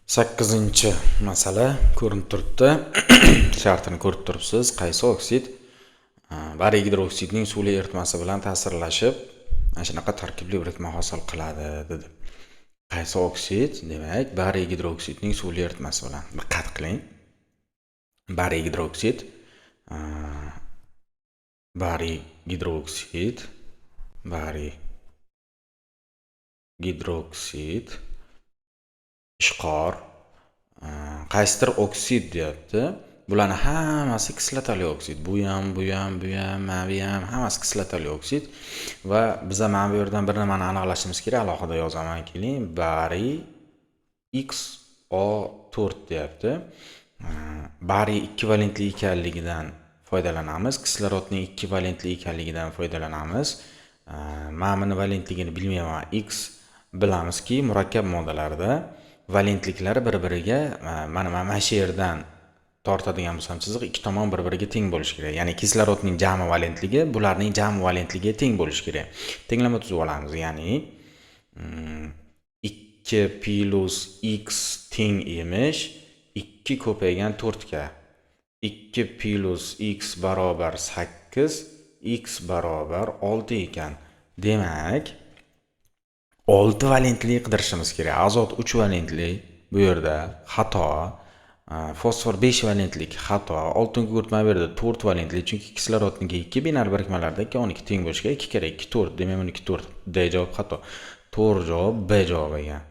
Sakkizinchi masala ko'rinib turibdi. Shartini ko'rib turibsiz. Qaysi oksid bariy gidroksidning suvli eritmasi bilan ta'sirlashib, ana shunaqa tarkibli birikma hosil qiladi dedi. Qaysi oksid? Demak, bariy gidroksidning suvli eritmasi bilan. Diqqat qiling. Bariy gidroksid ishqor qaysidir oksid deyapti. Bularning hammasi kislotali oksid. Bu ham, hammasi kislotali oksid va biz mana bu yerdan bir nimani aniqlashimiz kerak. Alohida yozaman keling. Bariy XO4 deyapti. Bariy ikkivalentli ekanligidan foydalanamiz. Kislorodning ikkivalentli ekanligidan foydalanamiz. Men buni valentligini bilmayman. X bilamizki, murakkab moddalarda valentliklari bir-biriga mana shu yerdan tortadigan bo'lsam chiziq ikki tomon bir-biriga teng bo'lishi kerak. Ya'ni kislorodning jami valentligi bularning jami valentligiga teng bo'lishi kerak. Tenglama tuzib olamiz. Ya'ni 2 plus x teng emish 2 ko'paygan 4 ga. 2 plus x barobar 8, x barobar 6 ekan. Demak, 6 valentli qidirishimiz kerak. Azot 3 valentli bu yerda xato. Fosfor 5 valentlik xato. Oltin gugurt mana bu yerda 4 valentli, chunki kislorodning 2 binar birikmalarida 12 teng bo'lishi kerak. 2 kere 2 4. Demak, 12 4. D javob xato. To'g'ri javob B javobi ekan.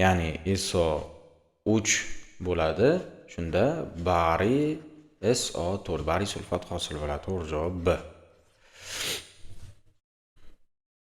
Ya'ni SO3 bo'ladi. Shunda bariy SO4 bariy sulfat hosil bo'ladi. To'g'ri javob B.